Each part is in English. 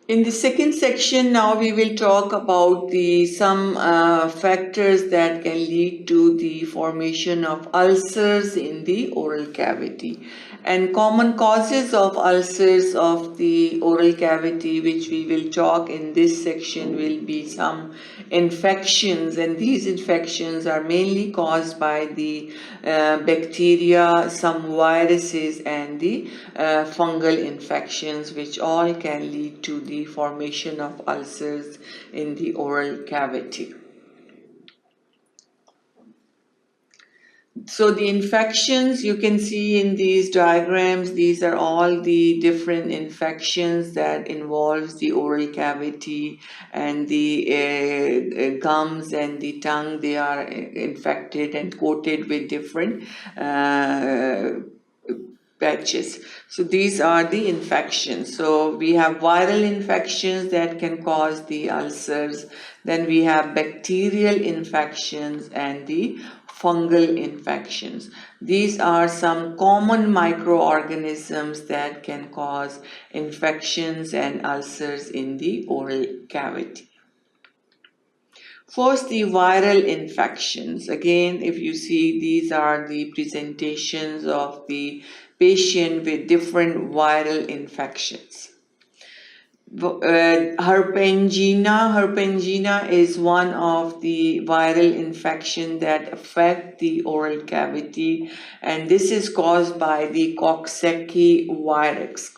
In the second section, now we will talk about some factors that can lead to the formation of ulcers in the oral cavity. And common causes of ulcers of the oral cavity, which we will talk in this section, will be some infections, and these infections are mainly caused by the bacteria, some viruses, and the fungal infections, which all can lead to the formation of ulcers in the oral cavity. So the infections you can see in these diagrams, these are all the different infections that involves the oral cavity and the gums and the tongue. They are infected and coated with different patches. So these are the infections. So we have viral infections that can cause the ulcers. Then we have bacterial infections and the fungal infections. These are some common microorganisms that can cause infections and ulcers in the oral cavity. First, the viral infections. Again, if you see, these are the presentations of the patient with different viral infections. Herpangina is one of the viral infection that affect the oral cavity, and this is caused by the Coxsackie virus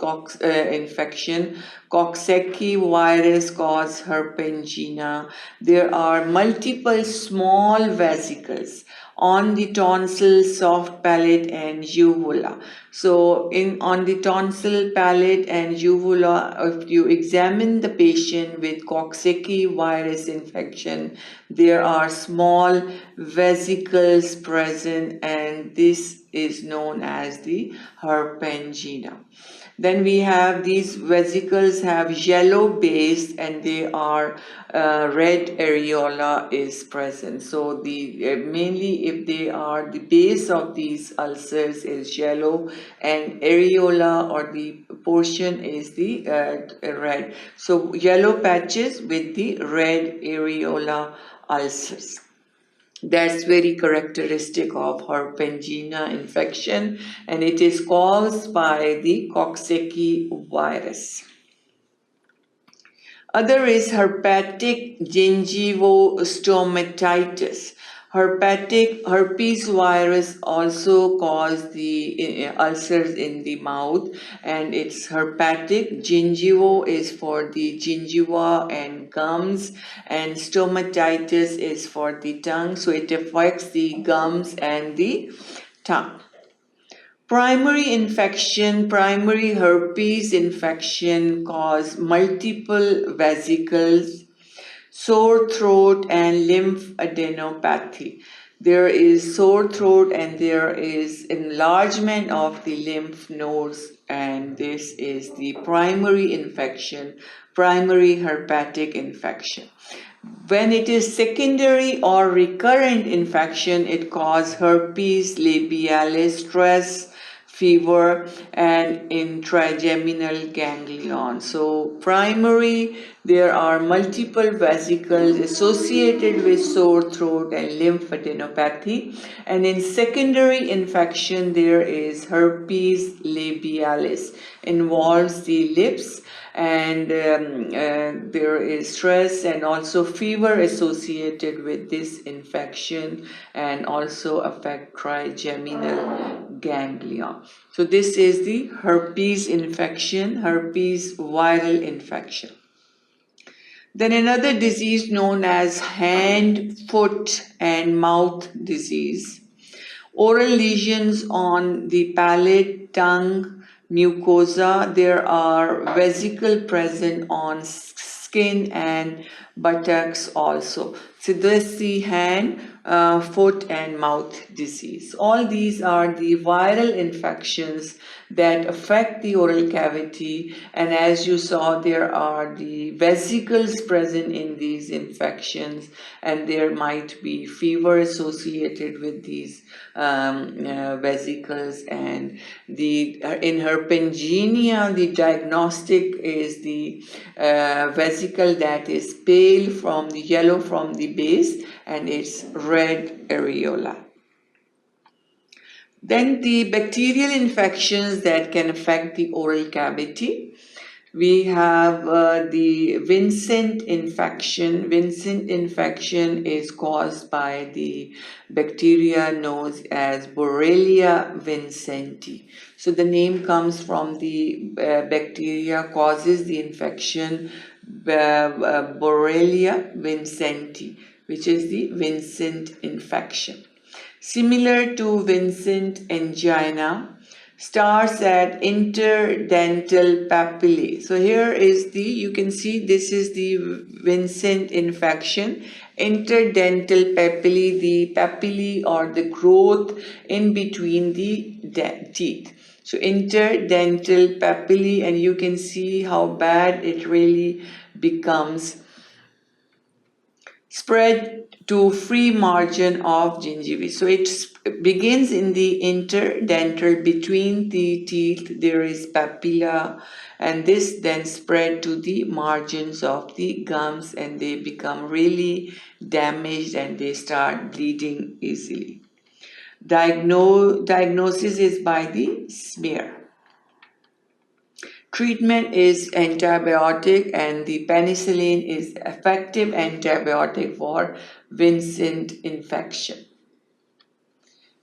infection. Coxsackie virus cause herpangina. There are multiple small vesicles on the tonsil, soft palate, and uvula. So on the tonsil, palate, and uvula, if you examine the patient with Coxsackie virus infection, there are small vesicles present, and this is known as the herpangina. Then we have these vesicles have yellow base, and they are red areola is present. So the mainly if they are, the base of these ulcers is yellow, and areola or the portion is the red. So yellow patches with the red areola ulcers. That's very characteristic of herpangina infection, and it is caused by the Coxsackie virus. Other is herpetic gingivostomatitis. Herpes virus also cause the ulcers in the mouth, and it's herpetic. Gingivo is for the gingiva and gums, and stomatitis is for the tongue, so it affects the gums and the tongue. Primary infection, primary herpes infection cause multiple vesicles, sore throat, and lymphadenopathy. There is sore throat and there is enlargement of the lymph nodes, and this is the primary infection, primary herpetic infection. When it is secondary or recurrent infection, it causes herpes labialis, stress, fever, and in trigeminal ganglion. So primary, there are multiple vesicles associated with sore throat and lymphadenopathy, and in secondary infection there is herpes labialis, involves the lips, and there is stress and also fever associated with this infection, and also affect trigeminal ganglia. So this is the herpes infection, herpes viral infection. Then another disease known as hand, foot, and mouth disease. Oral lesions on the palate, tongue, mucosa. There are vesicles present on skin and buttocks also. So this the hand, foot and mouth disease. All these are the viral infections that affect the oral cavity, and as you saw, there are the vesicles present in these infections, and there might be fever associated with these vesicles. And the in herpangina, the diagnostic is the vesicle that is pale from the yellow from the base, and it's red areola. Then the bacterial infections that can affect the oral cavity. We have the Vincent infection. Vincent infection is caused by the bacteria known as Borrelia vincenti. So the name comes from the bacteria causes the infection, Borrelia vincenti, which is the Vincent infection. Similar to Vincent angina, starts at interdental papillae. So here is the, you can see this is the Vincent infection. Interdental papillae, the papillae or the growth in between the teeth. So interdental papillae, and you can see how bad it really becomes, spread to free margin of gingiva. So it begins in the interdental, between the teeth there is papilla, and this then spread to the margins of the gums, and they become really damaged and they start bleeding easily. Diagnosis is by the smear. Treatment is antibiotic, and the penicillin is effective antibiotic for Vincent infection.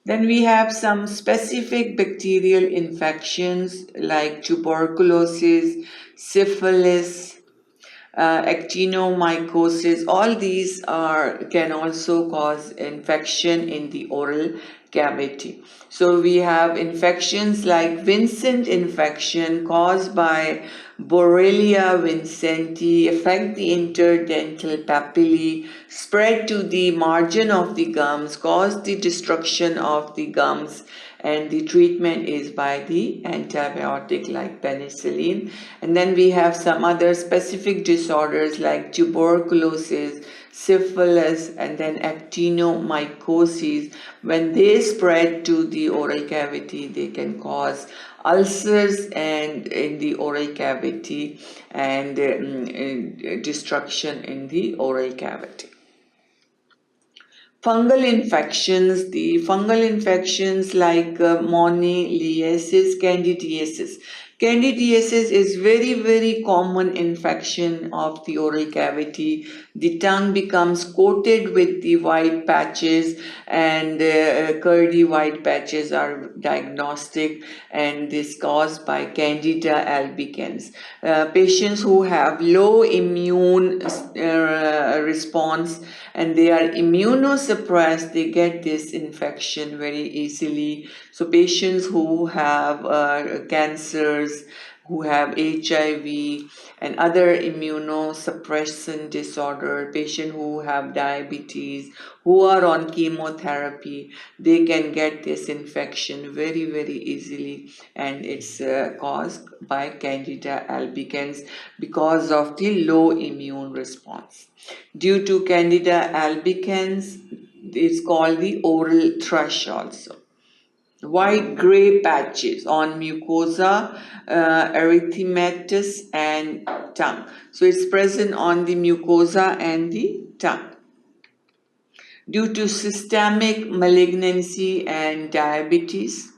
Then we have some specific bacterial infections like tuberculosis, syphilis, actinomycosis. All these can also cause infection in the oral cavity. So we have infections like Vincent infection caused by Borrelia vincenti, affect the interdental papillae, spread to the margin of the gums, cause the destruction of the gums, and the treatment is by the antibiotic like penicillin. And then we have some other specific disorders like tuberculosis, syphilis, and then actinomycosis. When they spread to the oral cavity, they can cause ulcers and in the oral cavity, and destruction in the oral cavity. Fungal infections, the fungal infections like moniliasis, candidiasis. Candidiasis is very common infection of the oral cavity. The tongue becomes coated with the white patches, and curdy white patches are diagnostic, and this caused by Candida albicans. Patients who have low immune response and they are immunosuppressed, they get this infection very easily. So patients who have cancers, who have HIV and other immunosuppression disorder, patients who have diabetes, who are on chemotherapy, they can get this infection very easily, and it's caused by Candida albicans because of the low immune response. Due to Candida albicans, it's called the oral thrush also. White gray patches on mucosa, erythematous and tongue. So it's present on the mucosa and the tongue. Due to systemic malignancy and diabetes,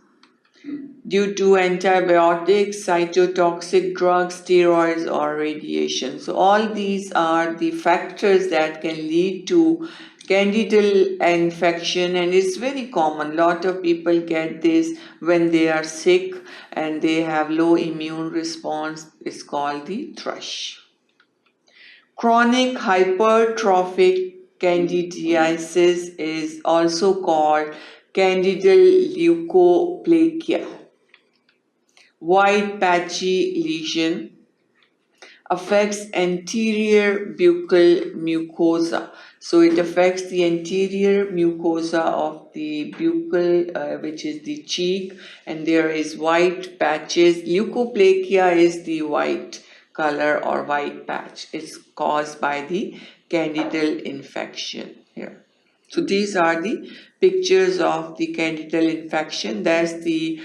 due to antibiotics, cytotoxic drugs, steroids, or radiation. So all these are the factors that can lead to candidal infection, and it's very common. Lot of people get this when they are sick and they have low immune response. It's called the thrush. Chronic hypertrophic candidiasis is also called candidal leukoplakia. White patchy lesion affects anterior buccal mucosa. So it affects the anterior mucosa of the buccal, which is the cheek, and there is white patches. Leukoplakia is the white color or white patch. It's caused by the candidal infection here. So these are the pictures of the candidal infection. That's the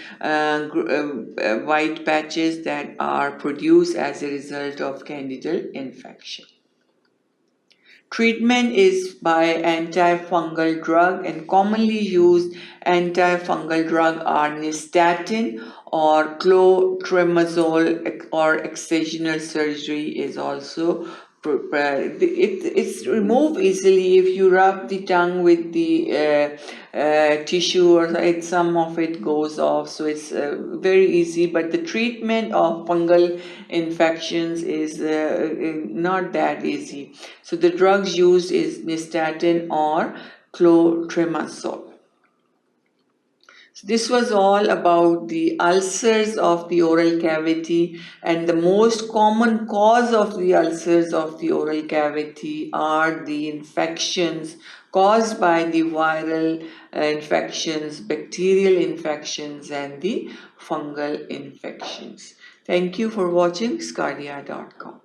white patches that are produced as a result of candidal infection. Treatment is by antifungal drug, and commonly used antifungal drug are nystatin or clotrimazole, or excisional surgery is also it's removed easily if you rub the tongue with the tissue, or some of it goes off, so it's very easy. But the treatment of fungal infections is not that easy. So the drugs used is nystatin or clotrimazole. So this was all about the ulcers of the oral cavity, and the most common cause of the ulcers of the oral cavity are the infections caused by the viral infections, bacterial infections, and the fungal infections. Thank you for watching sqadia.com.